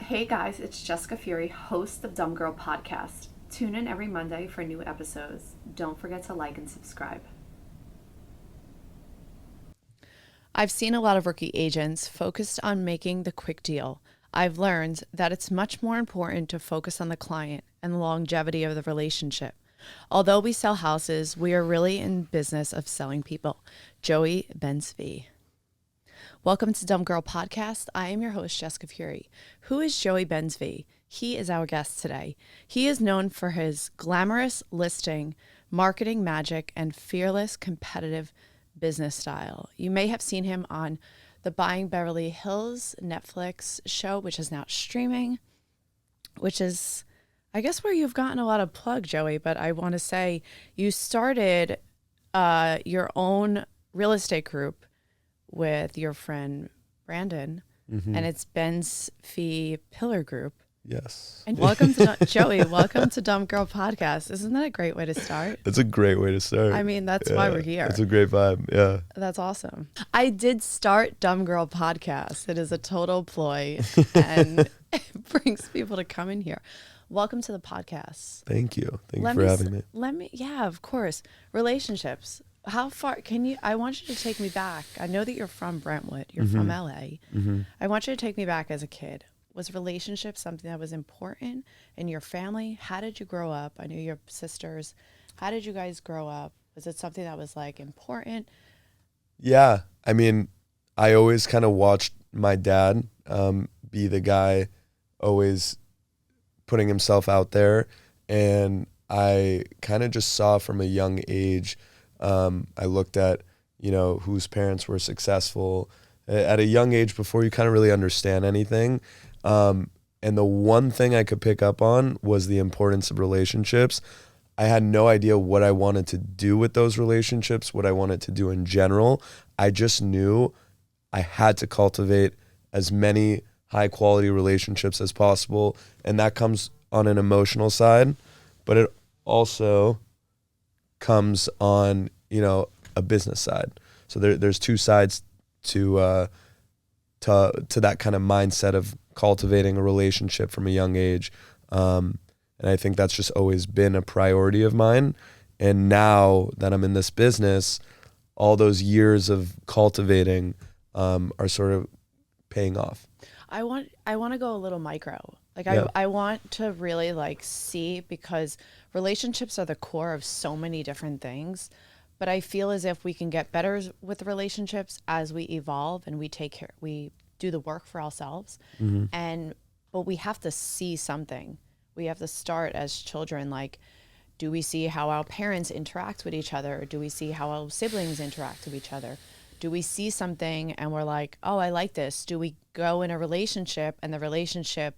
Hey guys, it's Jessica Fury, host of Dumb Girl Podcast. Tune in every Monday for new episodes. Don't forget to like and subscribe. I've seen a lot of rookie agents focused on making the quick deal. I've learned that it's much more important to focus on the client and the longevity of the relationship. Although we sell houses, we are really in business of selling people. Joey Ben-Zvi. Welcome to Dumb Girl Podcast. I am your host, Jessica Fury. Who is Joey Ben-Zvi? He is our guest today. He is known for his glamorous listing, marketing magic, and fearless competitive business style. You may have seen him on the Buying Beverly Hills Netflix show, which is now streaming, which is, I guess, where you've gotten a lot of plug, Joey. But I want to say you started your own real estate group with your friend Brandon, and it's Ben-Zvi Pillar Group. Yes. And welcome to Joey. Welcome to Dumb Girl Podcast. Isn't that a great way to start? It's a great way to start. I mean, that's why we're here. It's a great vibe. Yeah. That's awesome. I did start Dumb Girl Podcast. It is a total ploy and it brings people to come in here. Welcome to the podcast. Thank you. Thank you for having me. Yeah, of course. Relationships. How far can you, I want you to take me back. I know that you're from Brentwood. You're from LA. I want you to take me back as a kid. Was relationships something that was important in your family? How did you grow up? I knew your sisters. How did you guys grow up? Was it something that was like important? Yeah. I mean, I always kind of watched my dad be the guy always putting himself out there. And I kind of just saw from a young age, I looked at, whose parents were successful at a young age before you kind of really understand anything. And the one thing I could pick up on was the importance of relationships. I had no idea what I wanted to do with those relationships, what I wanted to do in general. I just knew I had to cultivate as many high quality relationships as possible. And that comes on an emotional side, but it also comes on, a business side. So there's two sides to that kind of mindset of cultivating a relationship from a young age. And I think that's just always been a priority of mine. And now that I'm in this business, all those years of cultivating are sort of paying off. I want to go a little micro. I want to really see, because relationships are the core of so many different things. But I feel as if we can get better with relationships as we evolve and we do the work for ourselves. But we have to see something. We have to start as children. Do we see how our parents interact with each other? Do we see how our siblings interact with each other? Do we see something and we're like, oh, I like this? Do we go in a relationship and the relationship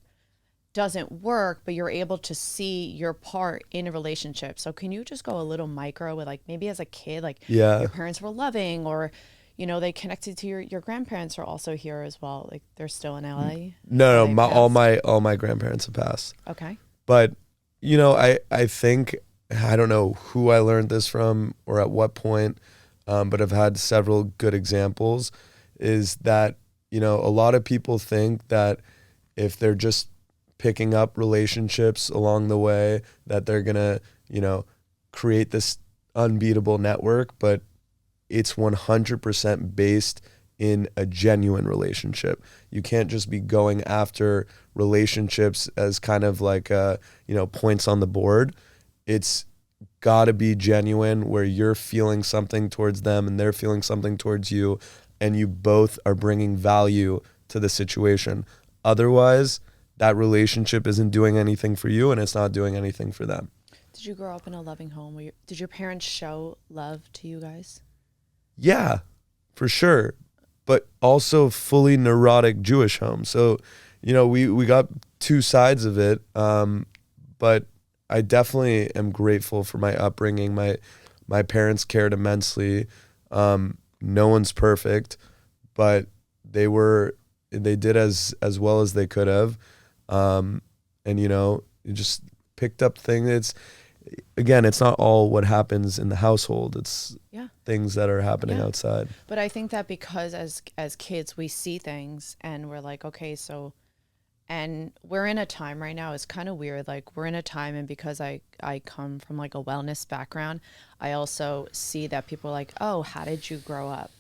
doesn't work, but you're able to see your part in a relationship? So can you just go a little micro with maybe as a kid, your parents were loving, or they connected to your grandparents are also here as well. They're still in LA. No, all my grandparents have passed. Okay. But I think, I don't know who I learned this from or at what point, but I've had several good examples, is that a lot of people think that if they're just picking up relationships along the way, that they're gonna create this unbeatable network, but it's 100% based in a genuine relationship. You can't just be going after relationships as kind of points on the board. It's got to be genuine, where you're feeling something towards them and they're feeling something towards you, and you both are bringing value to the situation. Otherwise, that relationship isn't doing anything for you and it's not doing anything for them. Did you grow up in a loving home? Did your parents show love to you guys? Yeah, for sure. But also fully neurotic Jewish home. So, we got two sides of it. But I definitely am grateful for my upbringing. My parents cared immensely. No one's perfect, but they did as well as they could have. And you just picked up things. It's not all what happens in the household. It's things that are happening outside. But I think that because as kids we see things and we're like, okay, so, And we're in a time right now, it's kind of weird. Like we're in a time, and because I come from like a wellness background, I also see that people are like, oh, how did you grow up?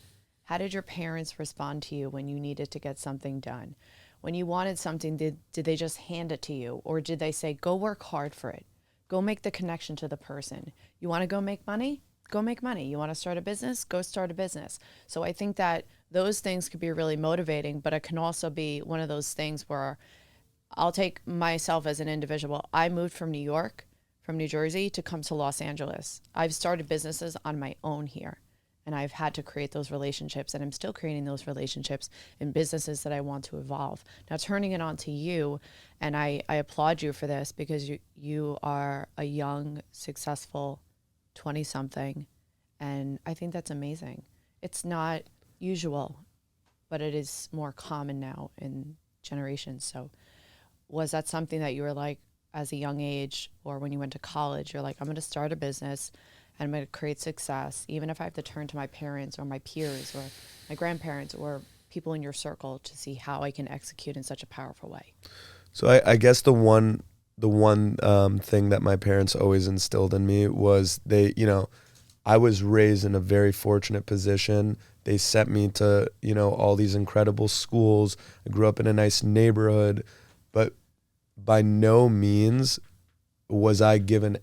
How did your parents respond to you when you needed to get something done? When you wanted something, did they just hand it to you? Or did they say, go work hard for it? Go make the connection to the person. You want to go make money? Go make money. You want to start a business? Go start a business. So I think that those things could be really motivating, but it can also be one of those things where I'll take myself as an individual. I moved from New York, from New Jersey to come to Los Angeles. I've started businesses on my own here, and I've had to create those relationships, and I'm still creating those relationships in businesses that I want to evolve. Now, turning it on to you, and I applaud you for this because you are a young, successful 20-something, and I think that's amazing. It's not usual, but it is more common now in generations. So was that something that you were like as a young age, or when you went to college, you're like, I'm going to start a business and I'm going to create success, even if I have to turn to my parents or my peers or my grandparents or people in your circle to see how I can execute in such a powerful way? So I guess the one thing that my parents always instilled in me was I was raised in a very fortunate position. They sent me to, all these incredible schools. I grew up in a nice neighborhood, but by no means was I given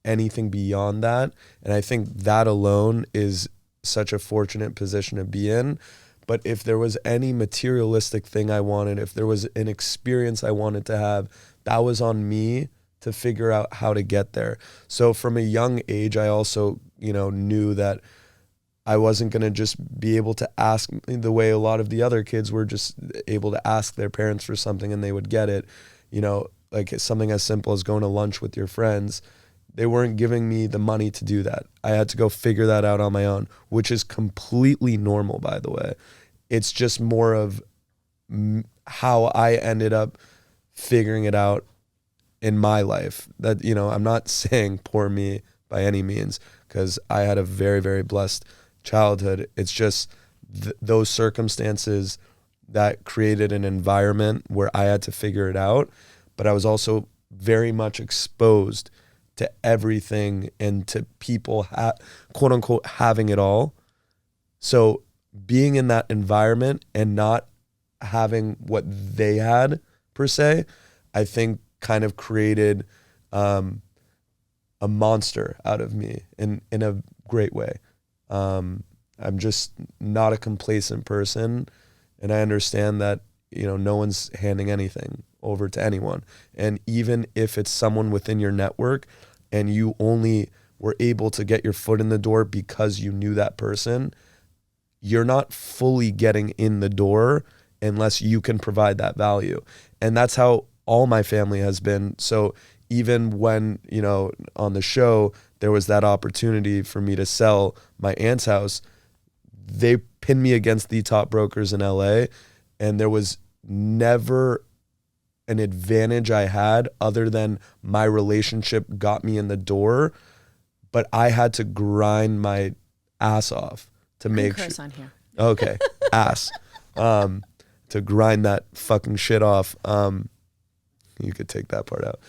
anything beyond that. And I think that alone is such a fortunate position to be in. But if there was any materialistic thing I wanted, if there was an experience I wanted to have, that was on me to figure out how to get there. So from a young age, I also, knew that I wasn't going to just be able to ask the way a lot of the other kids were just able to ask their parents for something and they would get it. Like something as simple as going to lunch with your friends. They weren't giving me the money to do that. I had to go figure that out on my own, which is completely normal, by the way. It's just more of how I ended up figuring it out in my life. That, I'm not saying poor me by any means, because I had a very, very blessed childhood. It's just those circumstances that created an environment where I had to figure it out. But I was also very much exposed to everything and to people, quote unquote, having it all. So being in that environment and not having what they had per se, I think kind of created a monster out of me in a great way. I'm just not a complacent person, and I understand that, no one's handing anything over to anyone. And even if it's someone within your network and you only were able to get your foot in the door because you knew that person, you're not fully getting in the door unless you can provide that value. And that's how all my family has been. So even when, on the show, there was that opportunity for me to sell my aunt's house, they pinned me against the top brokers in LA, and there was never an advantage I had other than my relationship got me in the door, but I had to grind my ass off to make sure. On here. Okay, ass. To grind that fucking shit off. You could take that part out.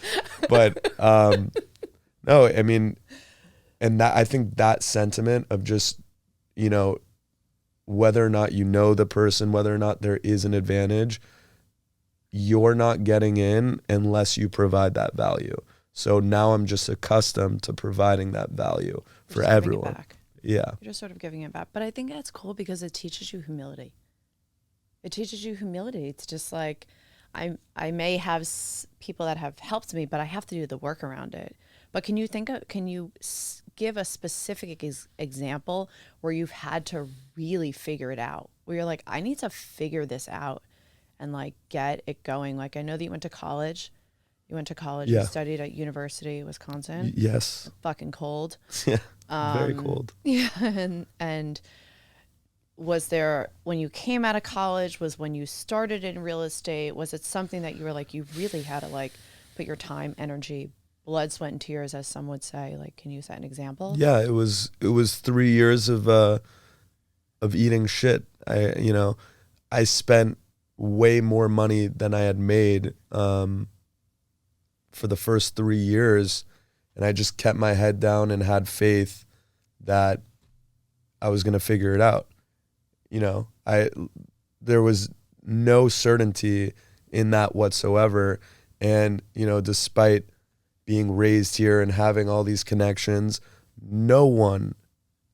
But no, I mean, and that, I think that sentiment of just, whether or not you know the person, whether or not there is an advantage, you're not getting in unless you provide that value. So now I'm just accustomed to providing that value for everyone. Yeah. You're just sort of giving it back. But I think that's cool because it teaches you humility. It teaches you humility. It's just like, I may have people that have helped me, but I have to do the work around it. But can you give a specific example where you've had to really figure it out? Where you're like, I need to figure this out and like get it going. Like I know that you went to college. Yeah. You studied at University of Wisconsin. Yes. Fucking cold. Yeah. Very cold. Yeah. And was there, when you came out of college, was when you started in real estate, was it something that you were like, you really had to like put your time, energy, blood, sweat, and tears, as some would say? Like, can you set an example? Yeah, it was 3 years of eating shit. I spent way more money than I had made for the first 3 years. And I just kept my head down and had faith that I was going to figure it out. You know, there was no certainty in that whatsoever. And, you know, despite being raised here and having all these connections, no one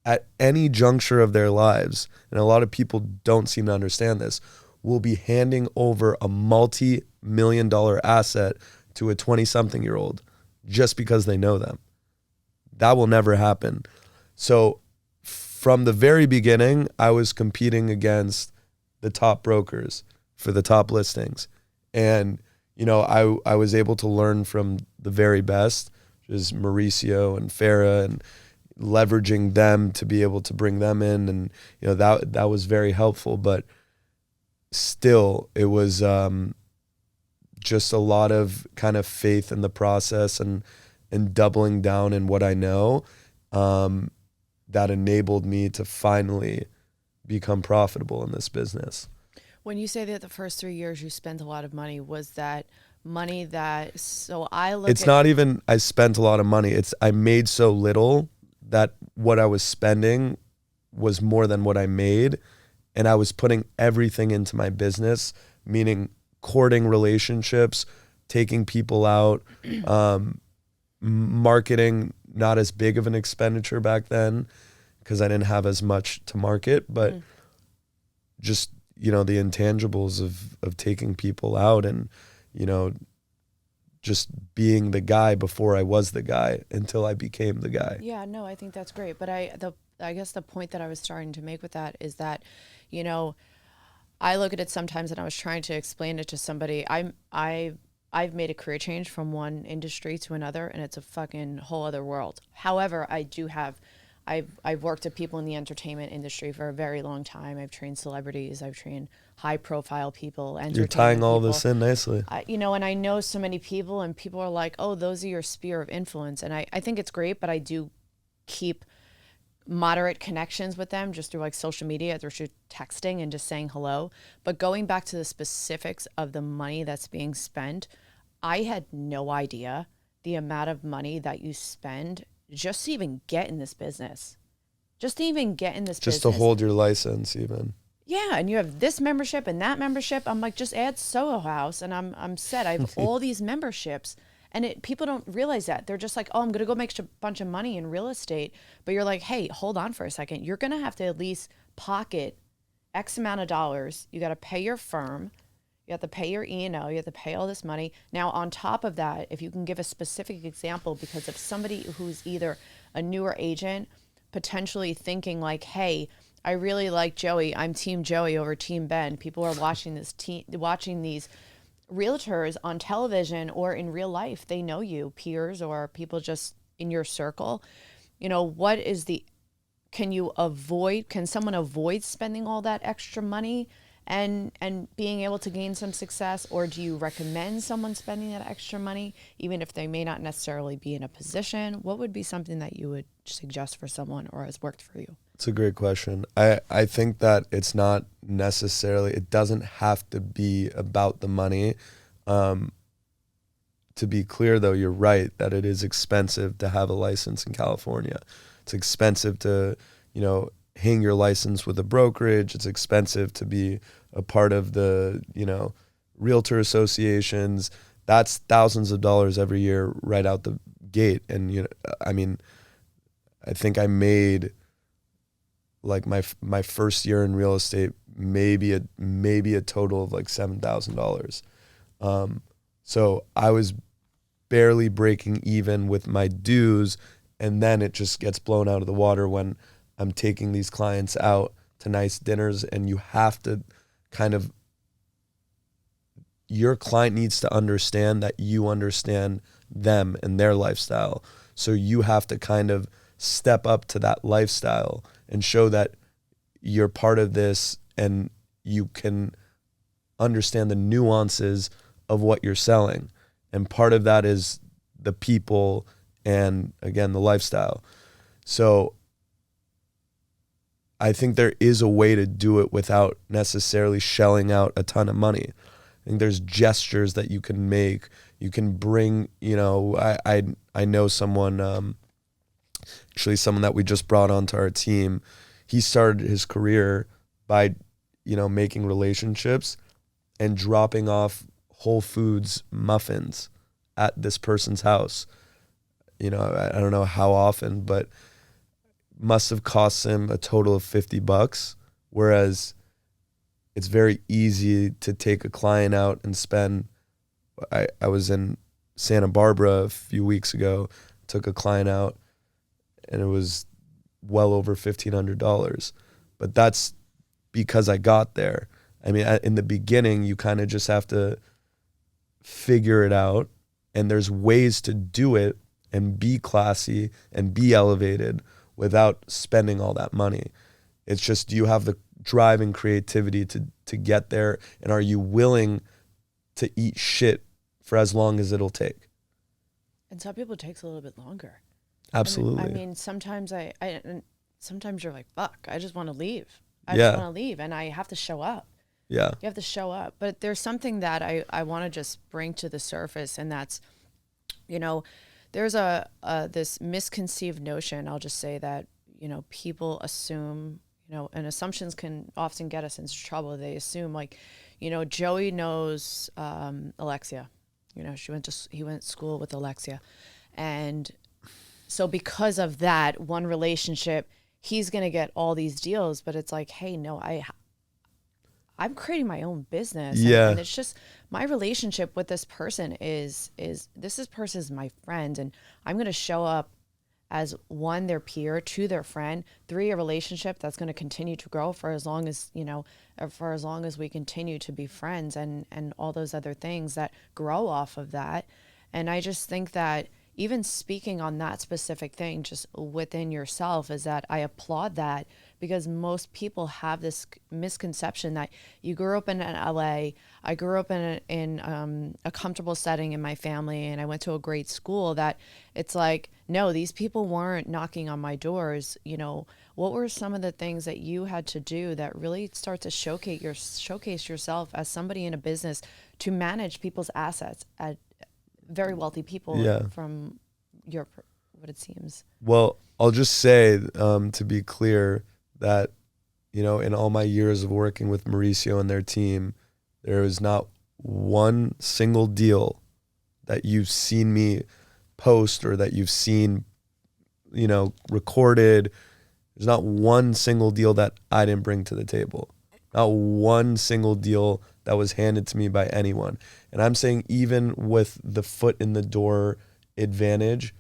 at any juncture of their lives, and a lot of people don't seem to understand this, will be handing over a multi-million-dollar asset to a 20-something-year-old just because they know them. That will never happen. So from the very beginning, I was competing against the top brokers for the top listings. And, you know, I was able to learn from the very best, which is Mauricio and Farah, and leveraging them to be able to bring them in. And, you know, that was very helpful. But still, it was just a lot of kind of faith in the process and doubling down in what I know that enabled me to finally become profitable in this business. When you say that the first 3 years you spent a lot of money, was that money that, so I look It's not even I spent a lot of money. It's I made so little that what I was spending was more than what I made. And I was putting everything into my business, meaning courting relationships, taking people out, marketing, not as big of an expenditure back then because I didn't have as much to market, but just, you know, the intangibles of taking people out and, you know, just being the guy before I was the guy until I became the guy. Yeah, no, I think that's great. But I guess the point that I was starting to make with that is that, you know, I look at it sometimes and I was trying to explain it to somebody. I've made a career change from one industry to another, and it's a fucking whole other world. However, I've worked with people in the entertainment industry for a very long time. I've trained celebrities. I've trained high profile people. You're tying all this in nicely. You know, and I know so many people, and people are like, oh, those are your sphere of influence. And I think it's great, but I do keep moderate connections with them just through like social media, through texting and just saying hello. But going back to the specifics of the money that's being spent, I had no idea the amount of money that you spend just to even get in this business. Just to to hold your license even. Yeah, and you have this membership and that membership. I'm like, just add Soho House and I'm set. I have all these memberships. And people don't realize that. They're just like, oh, I'm going to go make a bunch of money in real estate. But you're like, hey, hold on for a second. You're going to have to at least pocket X amount of dollars. You got to pay your firm. You have to pay your E&O. You have to pay all this money. Now, on top of that, if you can give a specific example, because if somebody who's either a newer agent, potentially thinking like, hey, I really like Joey. I'm Team Joey over Team Ben. People are watching these realtors on television or in real life. They know you, peers or people just in your circle. You know, can someone avoid spending all that extra money and being able to gain some success? Or do you recommend someone spending that extra money, even if they may not necessarily be in a position? What would be something that you would suggest for someone or has worked for you? It's a great question. I think that it's not necessarily, it doesn't have to be about the money. To be clear though, you're right that it is expensive to have a license in California. It's expensive to, you know, hang your license with a brokerage. It's expensive to be a part of the, you know, realtor associations. That's thousands of dollars every year right out the gate. And, you know, I mean, I think I made like my first year in real estate, maybe a total of like $7,000. So I was barely breaking even with my dues, and then it just gets blown out of the water when I'm taking these clients out to nice dinners, and you have to kind of, your client needs to understand that you understand them and their lifestyle. So you have to kind of step up to that lifestyle and show that you're part of this and you can understand the nuances of what you're selling. And part of that is the people and, again, the lifestyle. So I think there is a way to do it without necessarily shelling out a ton of money. I think there's gestures that you can make. You can bring, I know someone, actually someone that we just brought onto our team. He started his career by, making relationships and dropping off Whole Foods muffins at this person's house. I don't know how often, but must have cost him a total of $50. Whereas it's very easy to take a client out and spend. I was in Santa Barbara a few weeks ago, took a client out, and it was well over $1,500. But that's because I got there. I mean, in the beginning, you kind of just have to figure it out, and there's ways to do it and be classy and be elevated without spending all that money. It's just, do you have the drive and creativity to get there, and are you willing to eat shit for as long as it'll take? And some people it takes a little bit longer. Absolutely. I mean sometimes sometimes you're like, fuck, I just want to leave. I just want to leave, and I have to show up. Yeah. You have to show up. But there's something that I want to just bring to the surface, and that's, there's this misconceived notion. I'll just say that, people assume, and assumptions can often get us into trouble. They assume like, Joey knows Alexia. He went to school with Alexia. And so because of that one relationship, he's going to get all these deals, but it's like, hey, no, I'm creating my own business. Yeah. And it's just my relationship with this person is this person is my friend, and I'm going to show up as one, their peer, two, their friend, three, a relationship that's going to continue to grow for as long as, for as long as we continue to be friends, and all those other things that grow off of that. And I just think that even speaking on that specific thing just within yourself is that I applaud that, because most people have this misconception that you grew up in LA. I grew up in a comfortable setting in my family, and I went to a great school, that it's like, no, these people weren't knocking on my doors. What were some of the things that you had to do that really start to showcase yourself as somebody in a business to manage people's assets at very wealthy people from what it seems? Well, I'll just say, to be clear, that, in all my years of working with Mauricio and their team, there is not one single deal that you've seen me post or that you've seen, recorded. There's not one single deal that I didn't bring to the table. Not one single deal that was handed to me by anyone. And I'm saying, even with the foot in the door advantage,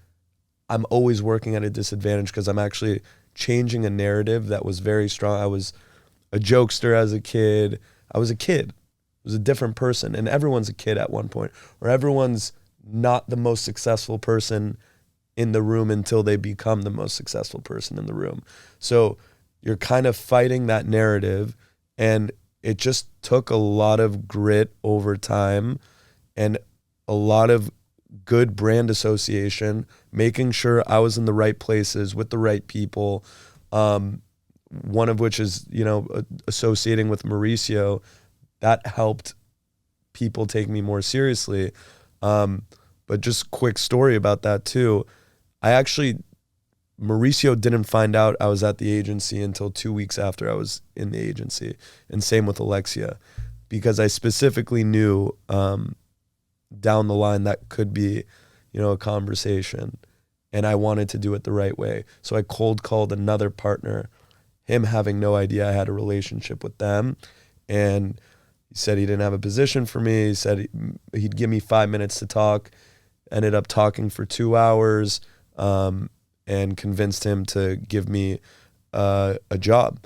I'm always working at a disadvantage, because I'm actually changing a narrative that was very strong. I was a jokester as a kid. I was a kid. I was a different person. And everyone's a kid at one point, or everyone's not the most successful person in the room until they become the most successful person in the room. So you're kind of fighting that narrative, and it just took a lot of grit over time and a lot of good brand association, making sure I was in the right places with the right people. One of which is, associating with Mauricio. That helped people take me more seriously. But just quick story about that too. Mauricio didn't find out I was at the agency until 2 weeks after I was in the agency, and same with Alexia, because I specifically knew down the line that could be, a conversation, and I wanted to do it the right way. So I cold called another partner, him having no idea I had a relationship with them, and he said he didn't have a position for me. He said he'd give me 5 minutes to talk. Ended up talking for 2 hours, and convinced him to give me a job.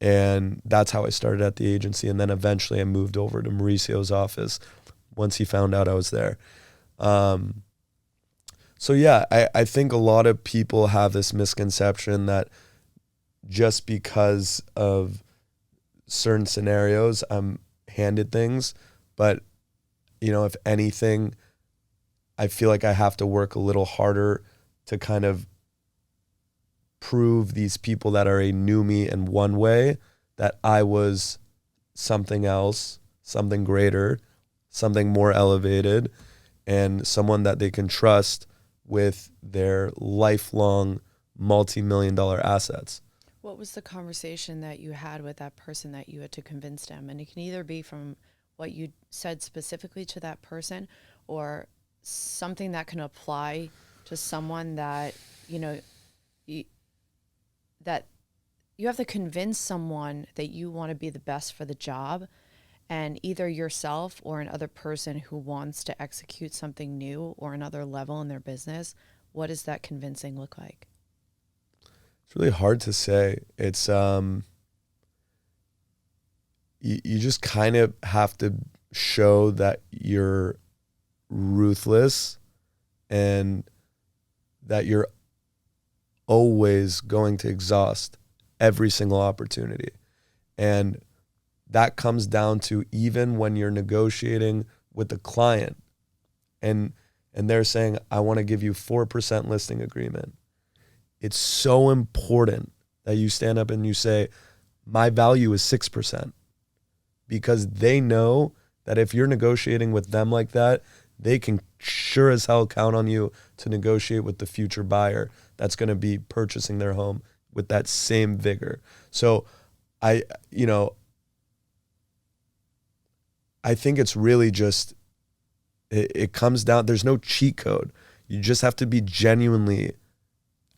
And that's how I started at the agency. And then eventually I moved over to Mauricio's office once he found out I was there. So yeah, I think a lot of people have this misconception that just because of certain scenarios, I'm handed things. But, if anything, I feel like I have to work a little harder to kind of prove these people that already knew me in one way that I was something else, something greater, something more elevated, and someone that they can trust with their lifelong multi-million-dollar assets. What was the conversation that you had with that person that you had to convince them? And it can either be from what you said specifically to that person, or something that can apply to someone that, that you have to convince someone that you want to be the best for the job, and either yourself or another person who wants to execute something new or another level in their business. What does that convincing look like? It's really hard to say. It's you just kind of have to show that you're ruthless and that you're always going to exhaust every single opportunity. And that comes down to even when you're negotiating with the client and they're saying, I want to give you 4% listing agreement. It's so important that you stand up and you say, my value is 6%, because they know that if you're negotiating with them like that, they can sure as hell count on you to negotiate with the future buyer that's going to be purchasing their home with that same vigor. So I think it's really just, it comes down, there's no cheat code. You just have to be genuinely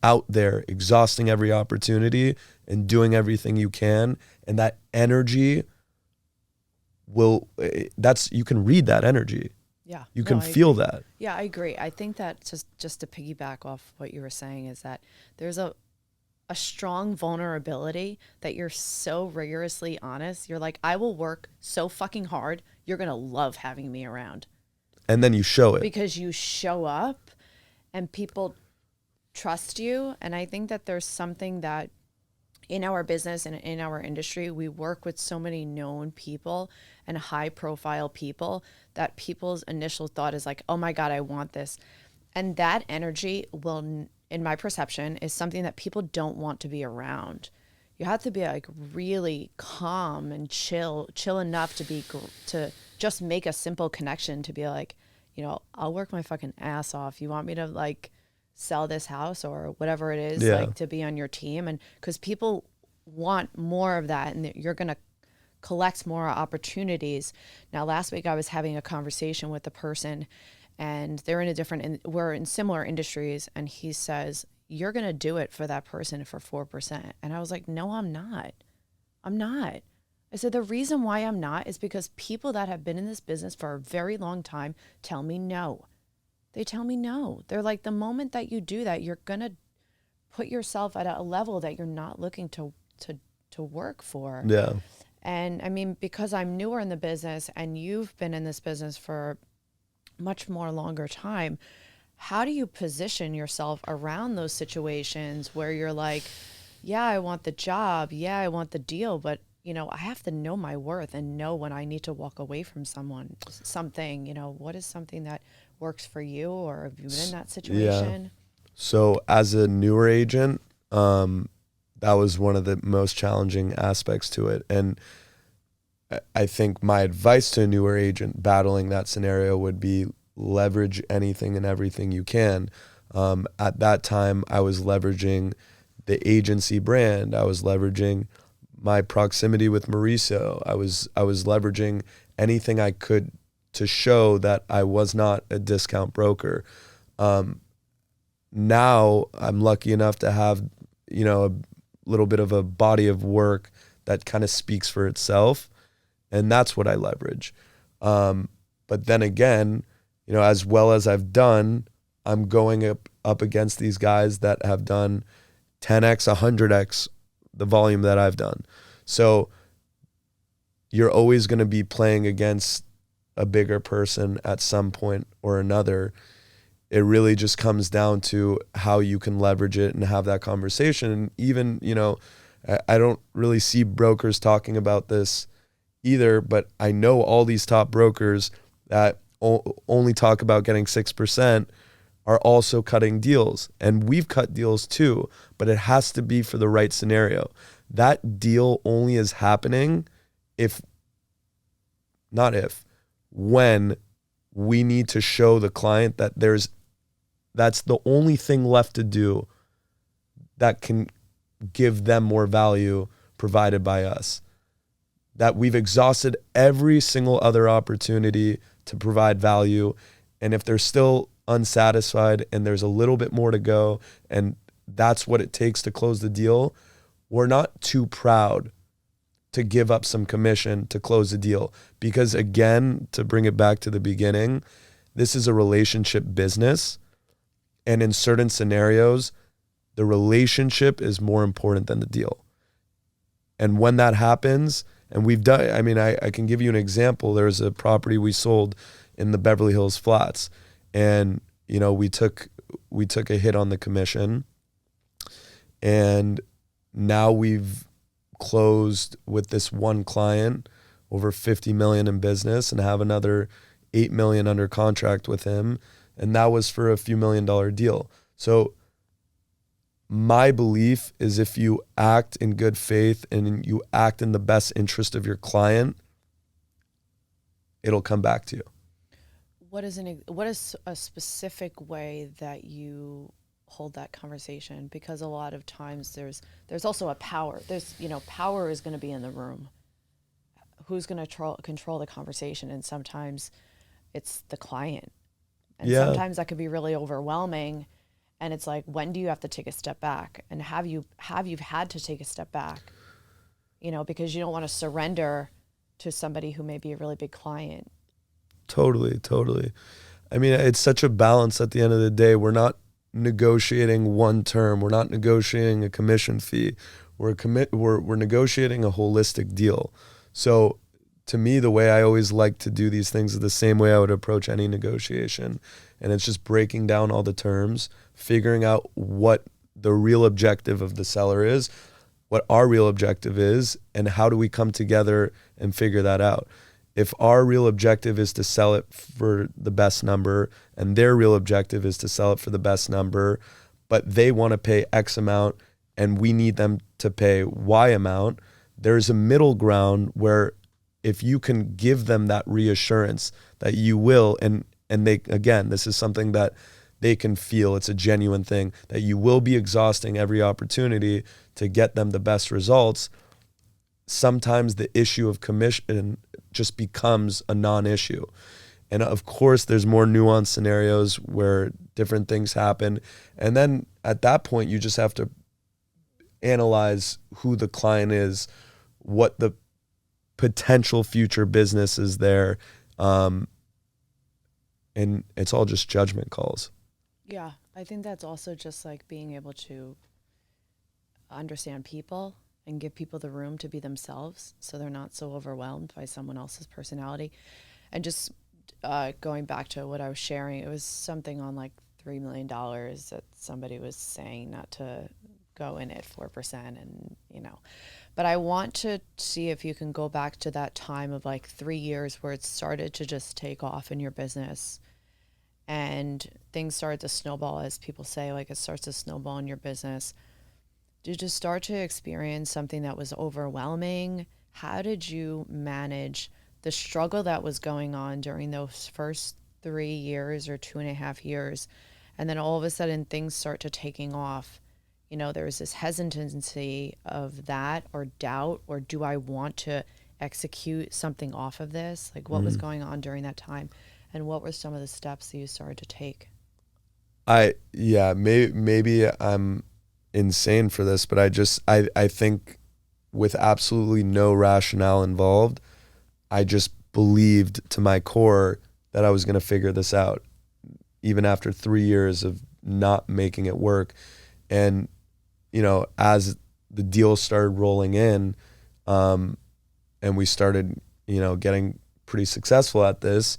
out there, exhausting every opportunity and doing everything you can. And that energy you can read that energy. Yeah. You can feel agree. that. Yeah, I agree. I think that just to piggyback off what you were saying is that there's a strong vulnerability that you're so rigorously honest. You're like, I will work so fucking hard. You're going to love having me around. And then you show it. Because you show up and people trust you. And I think that there's something that in our business and in our industry, we work with so many known people and high profile people that people's initial thought is like, oh my God, I want this. And that energy will, in my perception, is something that people don't want to be around. You have to be like really calm and chill enough to just make a simple connection, to be like, I'll work my fucking ass off. You want me to like sell this house or whatever it is, like to be on your team. And because people want more of that, and you're going to collect more opportunities. Now, last week I was having a conversation with a person, and they're we're in similar industries. And he says, you're going to do it for that person for 4%. And I was like, no, I'm not. I said, the reason why I'm not is because people that have been in this business for a very long time tell me no. They tell me no. They're like, the moment that you do that, you're going to put yourself at a level that you're not looking to work for. Yeah. And I mean, because I'm newer in the business and you've been in this business for much more longer time, how do you position yourself around those situations where you're like, yeah, I want the job. Yeah, I want the deal. But, I have to know my worth and know when I need to walk away from something, what is something that works for you, or have you been in that situation? Yeah. So as a newer agent, that was one of the most challenging aspects to it. And I think my advice to a newer agent battling that scenario would be leverage anything and everything you can. At that time, I was leveraging the agency brand. I was leveraging my proximity with Mauricio. I was leveraging anything I could to show that I was not a discount broker. Now I'm lucky enough to have, a little bit of a body of work that kind of speaks for itself. And that's what I leverage. But then again, as well as I've done, I'm going up against these guys that have done 10x, 100x the volume that I've done. So you're always going to be playing against a bigger person at some point or another. It really just comes down to how you can leverage it and have that conversation. And even, I don't really see brokers talking about this either, but I know all these top brokers that only talk about getting 6% are also cutting deals, and we've cut deals too, but it has to be for the right scenario. That deal only is happening when we need to show the client that that's the only thing left to do that can give them more value provided by us. That we've exhausted every single other opportunity to provide value. And if they're still unsatisfied and there's a little bit more to go, and that's what it takes to close the deal, we're not too proud to give up some commission to close the deal. Because again, to bring it back to the beginning, this is a relationship business. And in certain scenarios, the relationship is more important than the deal. And when that happens, and we've done, I mean, I can give you an example. There's a property we sold in the Beverly Hills Flats, and, you know, we took a hit on the commission, and now we've closed with this one client over 50 million in business and have another 8 million under contract with him. And that was for a few $1 million deal. So my belief is if you act in good faith and you act in the best interest of your client, it'll come back to you. What is a specific way that you hold that conversation? Because a lot of times there's also a power. Power is going to be in the room. Who's going to control the conversation? And sometimes it's the client. And sometimes that can be really overwhelming. And it's like, when do you have to take a step back? And have you had to take a step back? You know, because you don't want to surrender to somebody who may be a really big client. Totally. I mean, it's such a balance at the end of the day. We're not negotiating one term. We're not negotiating a commission fee. We're negotiating a holistic deal. So to me, the way I always like to do these things is the same way I would approach any negotiation. And it's just breaking down all the terms, figuring out what the real objective of the seller is, what our real objective is, and how do we come together and figure that out. If our real objective is to sell it for the best number and their real objective is to sell it for the best number, but they want to pay X amount and we need them to pay Y amount, there's a middle ground where if you can give them that reassurance that you will, and they, again, this is something that they can feel, it's a genuine thing, that you will be exhausting every opportunity to get them the best results, sometimes the issue of commission just becomes a non-issue. And of course, there's more nuanced scenarios where different things happen. And then at that point, you just have to analyze who the client is, what the potential future business is there. And it's all just judgment calls. Yeah, I think that's also just like being able to understand people and give people the room to be themselves so they're not so overwhelmed by someone else's personality. And just going back to what I was sharing, it was something on like $3 million that somebody was saying not to go in at 4%, and, you know. But I want to see if you can go back to that time of like 3 years where it started to just take off in your business and things started to snowball, as people say, like it starts to snowball in your business. Did you start to experience something that was overwhelming? How did you manage the struggle that was going on during those first 3 years or 2.5 years? And then all of a sudden things start to taking off. You know, there was this hesitancy of that or doubt, or do I want to execute something off of this? Like what was going on during that time? And what were some of the steps that you started to take? Maybe I'm insane for this, but I think with absolutely no rationale involved, I just believed to my core that I was going to figure this out, even after 3 years of not making it work. And, you know, as the deals started rolling in, and we started, you know, getting pretty successful at this,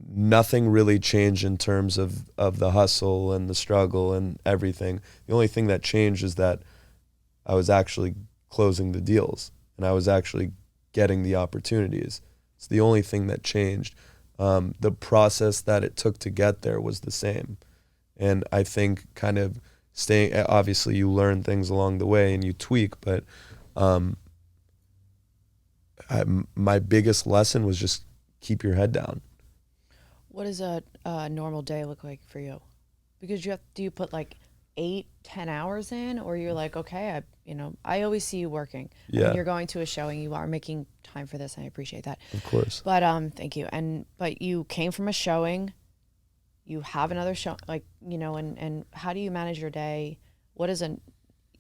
nothing really changed in terms of the hustle and the struggle and everything. The only thing that changed is that I was actually closing the deals and I was actually getting the opportunities. It's the only thing that changed. The process that it took to get there was the same. And I think kind of staying, obviously you learn things along the way and you tweak, but my biggest lesson was just keep your head down. What does a normal day look like for you? Because do you put like 8-10 hours in, or you're like, okay, I always see you working. Yeah. When you're going to a showing, you are making time for this, and I appreciate that. Of course. But thank you. But you came from a showing, you have another show, like, and how do you manage your day? What does a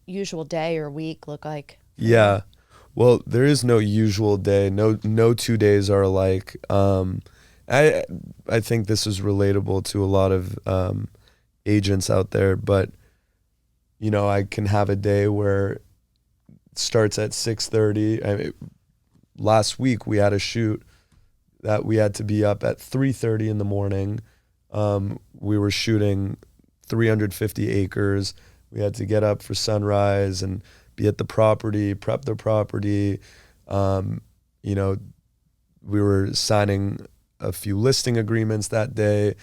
usual day or week look like? Yeah. Well, there is no usual day. No 2 days are alike. I think this is relatable to a lot of agents out there, but I can have a day where it starts at 6:30. Last week we had a shoot that we had to be up at 3:30 in the morning. We were shooting 350 acres. We had to get up for sunrise and be at the property, prep the property. We were signing a few listing agreements that day.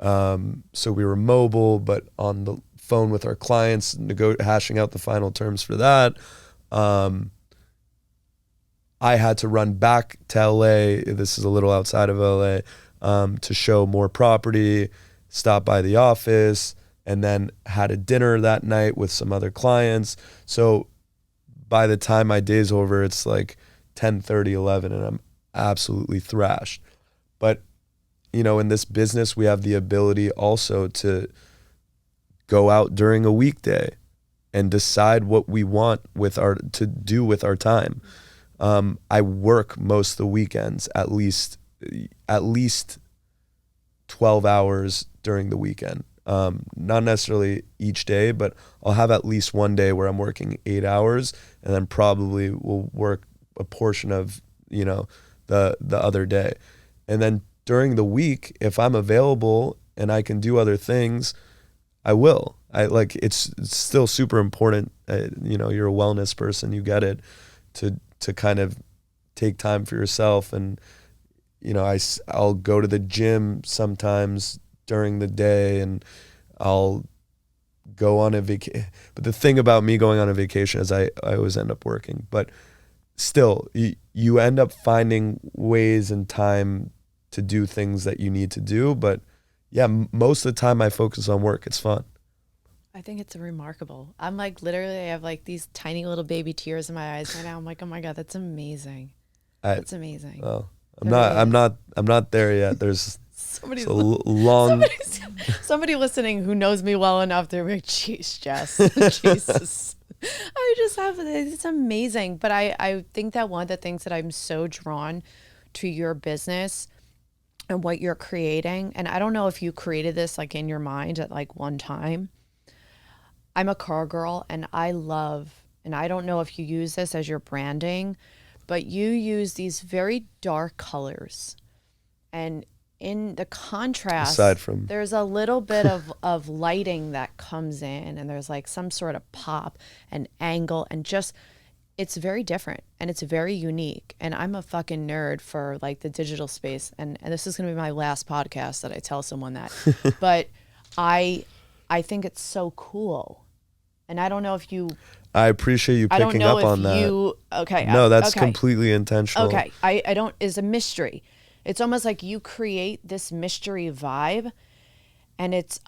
So we were mobile, but on the phone with our clients, hashing out the final terms for that. I had to run back to LA. This is a little outside of LA, to show more property, stop by the office, and then had a dinner that night with some other clients. So by the time my day's over, it's like 10:30, 11, and I'm absolutely thrashed. But in this business, we have the ability also to go out during a weekday and decide what we want to do with our time. I work most of the weekends, at least 12 hours during the weekend. Not necessarily each day, but I'll have at least one day where I'm working 8 hours, and then probably will work a portion of, the other day. And then during the week, if I'm available and I can do other things, I will. It's still super important. You're a wellness person, you get it, to kind of take time for yourself. And, I'll go to the gym sometimes during the day, and I'll go on a vacation. But the thing about me going on a vacation is I always end up working. But still, you end up finding ways and time to do things that you need to do. But yeah, most of the time I focus on work. It's fun. I think it's remarkable. I'm like, literally, I have like these tiny little baby tears in my eyes right now. I'm like, oh my God, that's amazing. That's amazing. Well, I'm not there yet. There's somebody listening who knows me well enough. They're like, jeez, Jess, Jesus. It's amazing. But I think that one of the things that I'm so drawn to your business and what you're creating, and I don't know if you created this like in your mind at like one time. I'm a car girl, and I don't know if you use this as your branding, but you use these very dark colors. And in the contrast, there's a little bit of lighting that comes in, and there's like some sort of pop and angle, and just, it's very different and it's very unique. And I'm a fucking nerd for like the digital space. And this is going to be my last podcast that I tell someone that, but I think it's so cool. And I don't know if I appreciate you picking up on that. Okay. No, that's completely intentional. Okay. I don't, is a mystery. It's almost like you create this mystery vibe, and it's,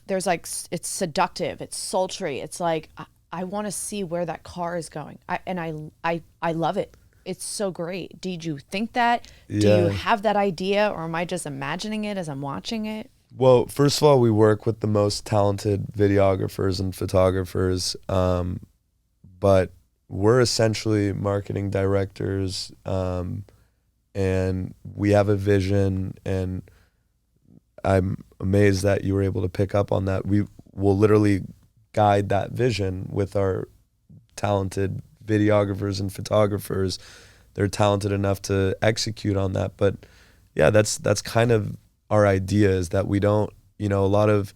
there's like, it's seductive, it's sultry. It's like, I want to see where that car is going. I love it. It's so great. Did you think that? Yeah. Do you have that idea, or am I just imagining it as I'm watching it? Well, first of all, we work with the most talented videographers and photographers, but we're essentially marketing directors, and we have a vision, and I'm amazed that you were able to pick up on that. We will literally guide that vision with our talented videographers and photographers. They're talented enough to execute on that. But yeah, that's kind of our idea, is that we don't, a lot of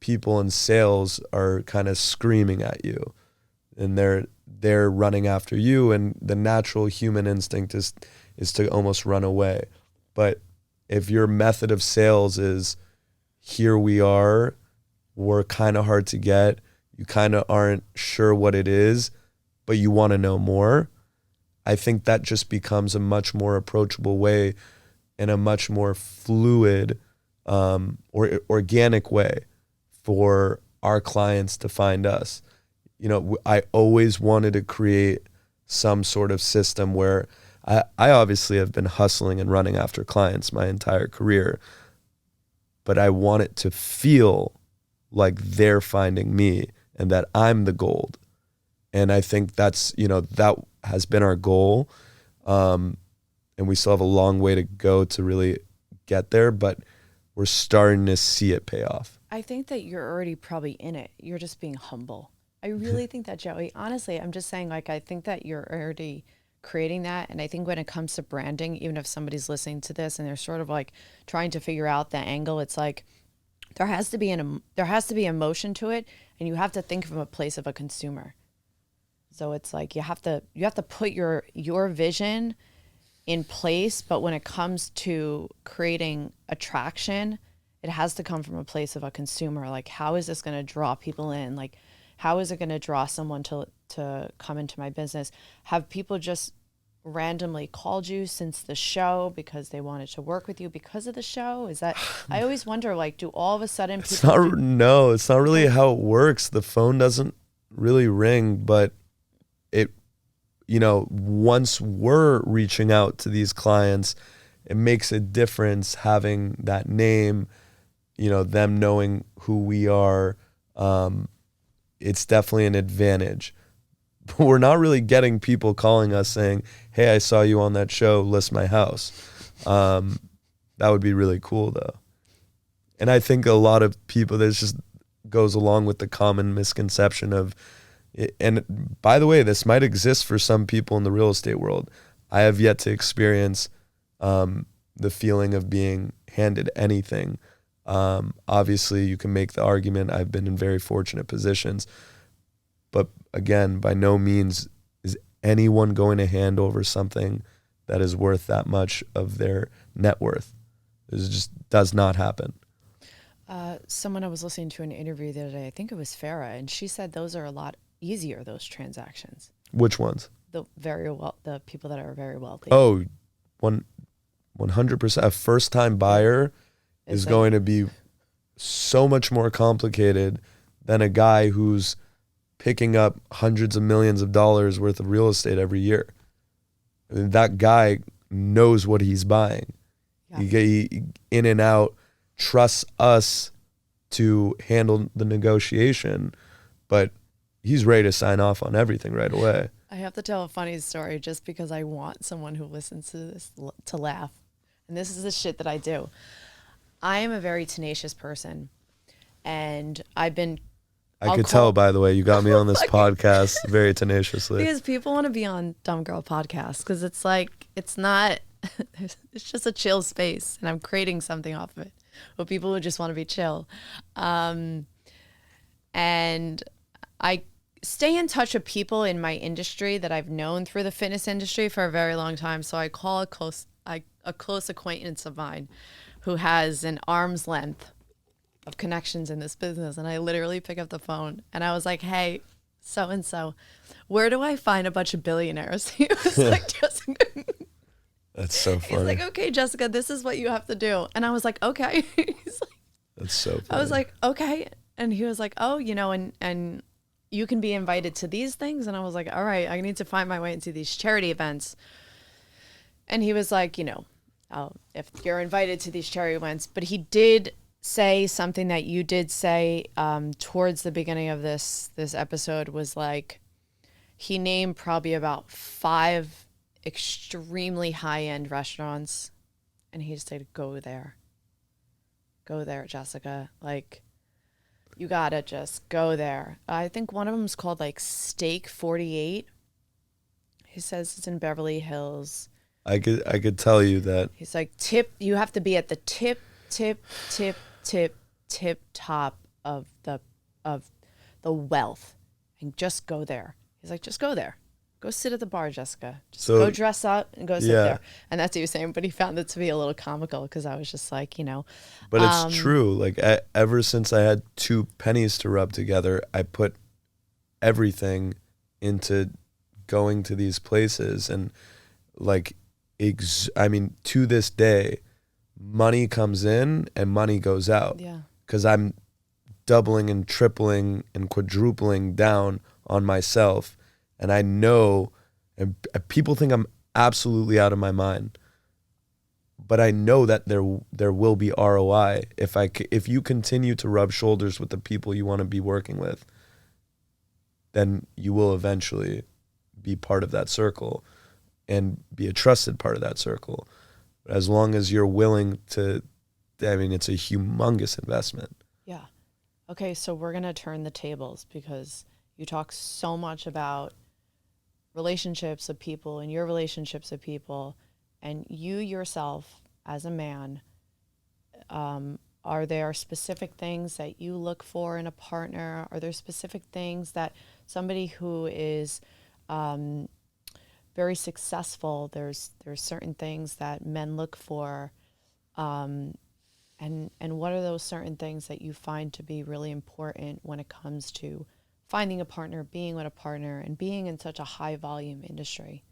people in sales are kind of screaming at you, and they're running after you, and the natural human instinct is to almost run away. But if your method of sales is, here we are, we're kind of hard to get, you kind of aren't sure what it is, but you want to know more, I think that just becomes a much more approachable way and a much more fluid or organic way for our clients to find us. You know, I always wanted to create some sort of system where I obviously have been hustling and running after clients my entire career, but I want it to feel like they're finding me and that I'm the gold. And I think that's, you know, that has been our goal. And we still have a long way to go to really get there, but we're starting to see it pay off. I think that you're already probably in it. You're just being humble. I really think that, Joey, honestly, I'm just saying, like, I think that you're already creating that. And I think when it comes to branding, even if somebody's listening to this and they're sort of like trying to figure out the angle, it's like there has to be emotion to it, and you have to think from a place of a consumer. So it's like you have to put your vision in place, but when it comes to creating attraction, it has to come from a place of a consumer. Like, how is this going to draw people in? Like, how is it going to draw someone to come into my business? Have people just randomly called you since the show because they wanted to work with you because of the show? Is that, I always wonder, like, do all of a sudden people... It's not really how it works. The phone doesn't really ring, but it, you know, once we're reaching out to these clients, it makes a difference having that name, you know, them knowing who we are. It's definitely an advantage. But we're not really getting people calling us saying, hey, I saw you on that show, list my house. That would be really cool, though. And I think a lot of people, this just goes along with the common misconception of, and by the way, this might exist for some people in the real estate world. I have yet to experience the feeling of being handed anything. Obviously, you can make the argument I've been in very fortunate positions. But again, by no means is anyone going to hand over something that is worth that much of their net worth. It just does not happen. Someone I was listening to an interview the other day, I think it was Farah, and she said those are a lot easier, those transactions. Which ones? The people that are very wealthy. Oh, 100%. A first-time buyer is going to be so much more complicated than a guy who's picking up hundreds of millions of dollars worth of real estate every year. I mean, that guy knows what he's buying. Yeah. He in and out, trusts us to handle the negotiation, but he's ready to sign off on everything right away. I have to tell a funny story just because I want someone who listens to this to laugh. And this is the shit that I do. I am a very tenacious person, and I could tell, by the way, you got me on this podcast very tenaciously. Because people want to be on Dumb Girl podcast because it's like, it's not, it's just a chill space, and I'm creating something off of it. But people who just want to be chill. And I stay in touch with people in my industry that I've known through the fitness industry for a very long time. So I call a close acquaintance of mine who has an arm's length of connections in this business, and I literally pick up the phone and I was like, hey, so-and-so, where do I find a bunch of billionaires? He was like, Jessica. That's so funny. He's like, okay, Jessica, this is what you have to do. And I was like, okay. He's like, that's so funny. I was like, okay. And he was like, oh, you know, and you can be invited to these things. And I was like, all right, I need to find my way into these charity events. And he was like, you know, if you're invited to these charity events, but he did say something that you did say towards the beginning of this episode, was like, he named probably about 5 extremely high-end restaurants, and he just said, go there, Jessica, like, you gotta just go there. I think one of them is called like Steak 48. He says it's in Beverly Hills. I could tell you that. He's like, you have to be at the tip top of the wealth, and just go there. He's like, just go there. Go sit at the bar, Jessica. Just So- go dress up and go sit Yeah. there. And that's what he was saying. But he found it to be a little comical because I was just like, But it's true. Like ever since I had two pennies to rub together, I put everything into going to these places. And like, I mean, to this day, money comes in and money goes out. yeah. Because I'm doubling and tripling and quadrupling down on myself. And I know, and people think I'm absolutely out of my mind, but I know that there will be ROI if you continue to rub shoulders with the people you want to be working with, then you will eventually be part of that circle and be a trusted part of that circle. But as long as you're willing to, I mean, it's a humongous investment. Yeah. Okay, so we're going to turn the tables because you talk so much about relationships of people and your relationships of people, and you yourself as a man, are there specific things that you look for in a partner? Are there specific things that somebody who is very successful, there's certain things that men look for, and what are those certain things that you find to be really important when it comes to finding a partner, being with a partner, and being in such a high volume industry?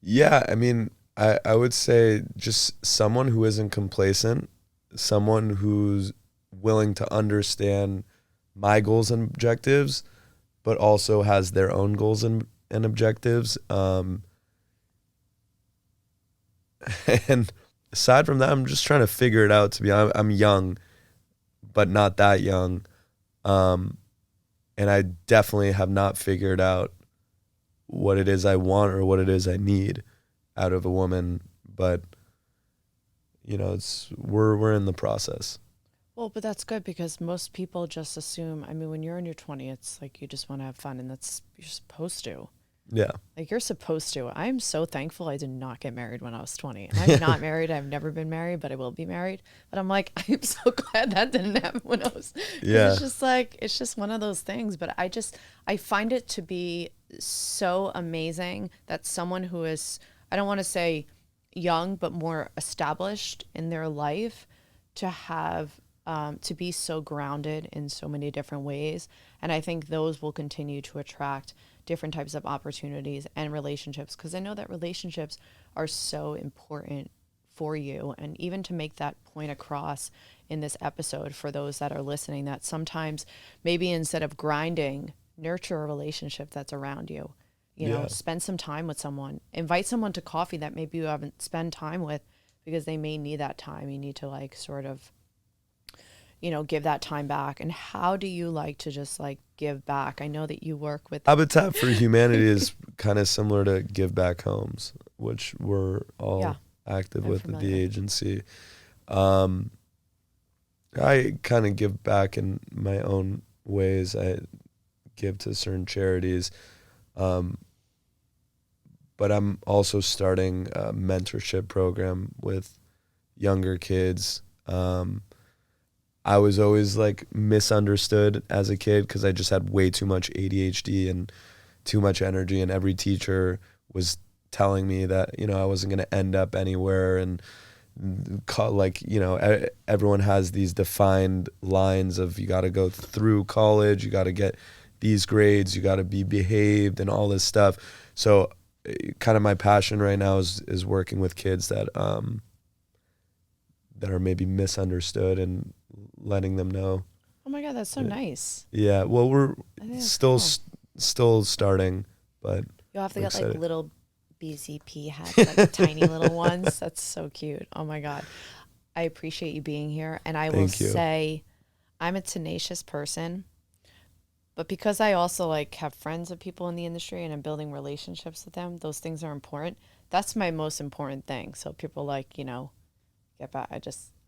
Yeah, I mean, I would say just someone who isn't complacent, someone who's willing to understand my goals and objectives, but also has their own goals and objectives. And aside from that, I'm just trying to figure it out. To be honest, I'm young, but not that young. And I definitely have not figured out what it is I want or what it is I need out of a woman. But, we're in the process. Well, but that's good because most people just assume, I mean, when you're in your 20s, it's like you just want to have fun and you're supposed to. Yeah. Like you're supposed to. I'm so thankful I did not get married when I was 20. And I'm not married. I've never been married, but I will be married. But I'm like, I'm so glad that didn't happen when I was. Yeah. It's just one of those things. But I find it to be so amazing that someone who is, I don't want to say young, but more established in their life to have, to be so grounded in so many different ways. And I think those will continue to attract different types of opportunities and relationships, because I know that relationships are so important for you. And even to make that point across in this episode for those that are listening, that sometimes maybe instead of grinding, nurture a relationship that's around you. Spend some time with someone, invite someone to coffee that maybe you haven't spent time with, because they may need that time. You need to like sort of, give that time back. And how do you like to just like give back? I know that you work with Habitat for Humanity is kind of similar to Give Back Homes, which we're all active with at the agency. I kind of give back in my own ways. I give to certain charities. But I'm also starting a mentorship program with younger kids. I was always like misunderstood as a kid because I just had way too much ADHD and too much energy, and every teacher was telling me that, I wasn't going to end up anywhere. And everyone has these defined lines of you got to go through college, you got to get these grades, you got to be behaved and all this stuff. So kind of my passion right now is working with kids that are maybe misunderstood and letting them know. Oh my God, that's so nice. Yeah, well, we're still cool. still starting, but You'll have to get excited. like little BZP hats, like tiny little ones. That's so cute. Oh my God. I appreciate you being here. And I will say I'm a tenacious person, but because I also like have friends of people in the industry and I'm building relationships with them, those things are important. That's my most important thing. So people like, get back.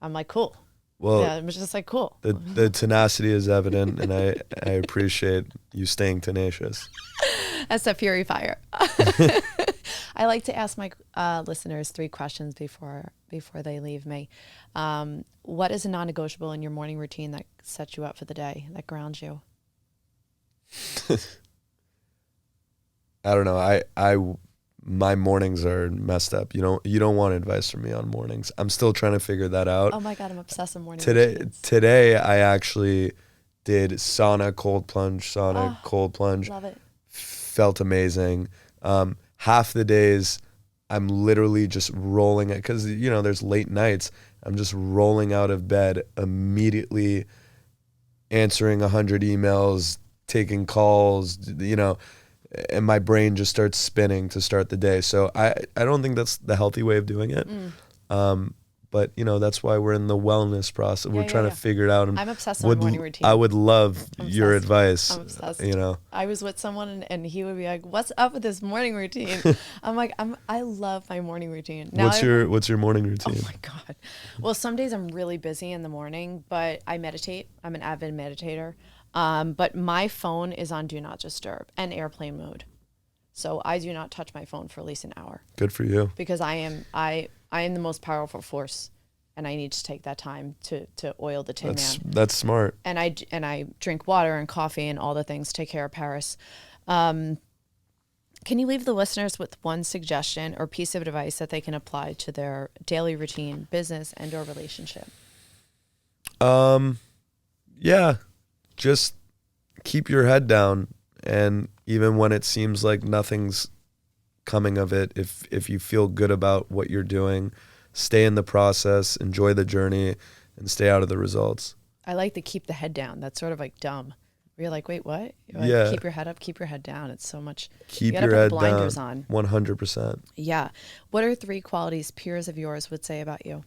I'm like, cool. Well, yeah, I'm just like, cool. The tenacity is evident, and I appreciate you staying tenacious. That's that fury fire. I like to ask my listeners 3 questions before they leave me. What is a non-negotiable in your morning routine that sets you up for the day, that grounds you? I don't know. My mornings are messed up. You don't want advice from me on mornings. I'm still trying to figure that out. Oh my God, I'm obsessed with morning Today, routines. today I actually did sauna, cold plunge, cold plunge. Love it. Felt amazing. Half the days I'm literally just rolling it because there's late nights. I'm just rolling out of bed immediately, answering 100 emails, taking calls, and my brain just starts spinning to start the day. So I don't think that's the healthy way of doing it. But that's why we're in the wellness process. We're trying to figure it out. And I'm obsessed with my morning routine. I would love your advice. I'm obsessed. I was with someone and he would be like, "What's up with this morning routine?" I'm like, I love my morning routine. Now What's your morning routine? Oh my God. Well, some days I'm really busy in the morning, but I meditate. I'm an avid meditator. But my phone is on Do Not Disturb and airplane mode. So I do not touch my phone for at least an hour. Good for you. Because I am the most powerful force, and I need to take that time to oil the tin man. That's smart. And I drink water and coffee and all the things, take care of Paris. Can you leave the listeners with one suggestion or piece of advice that they can apply to their daily routine, business, and or relationship? Yeah. Just keep your head down, and even when it seems like nothing's coming of it, if you feel good about what you're doing, stay in the process, enjoy the journey, and stay out of the results. I like to keep the head down. That's sort of like dumb. You're like, wait, what? Like, yeah. Keep your head up, keep your head down. It's so much. Keep you your put head blinders down. on. 100%. Yeah. What are 3 qualities peers of yours would say about you?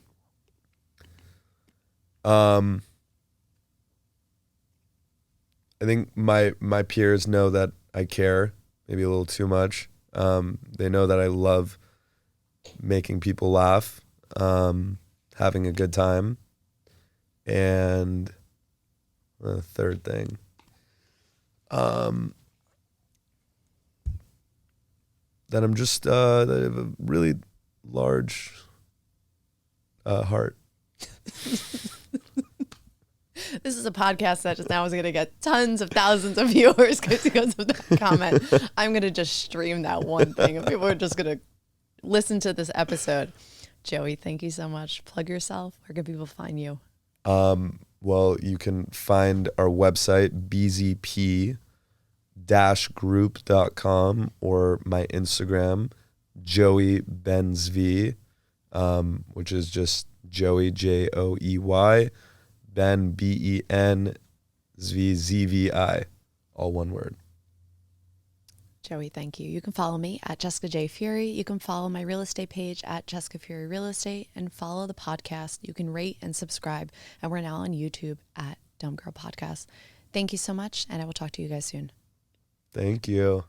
I think my peers know that I care, maybe a little too much. They know that I love making people laugh, having a good time. And the third thing, that I'm just that I have a really large heart. This is a podcast that just now is going to get tons of thousands of viewers because of that comment. I'm going to just stream that one thing, and people are just going to listen to this episode. Joey, thank you so much. Plug yourself. Where can people find you? Well, you can find our website, bzp-group.com, or my Instagram, Joey Ben-Zvi, which is just Joey, Joey, Ben, Ben, Zvi, all one word. Joey, thank you. You can follow me at Jessica J. Fury. You can follow my real estate page at Jessica Fury Real Estate, and follow the podcast. You can rate and subscribe. And we're now on YouTube at Dumb Girl Podcast. Thank you so much, and I will talk to you guys soon. Thank you.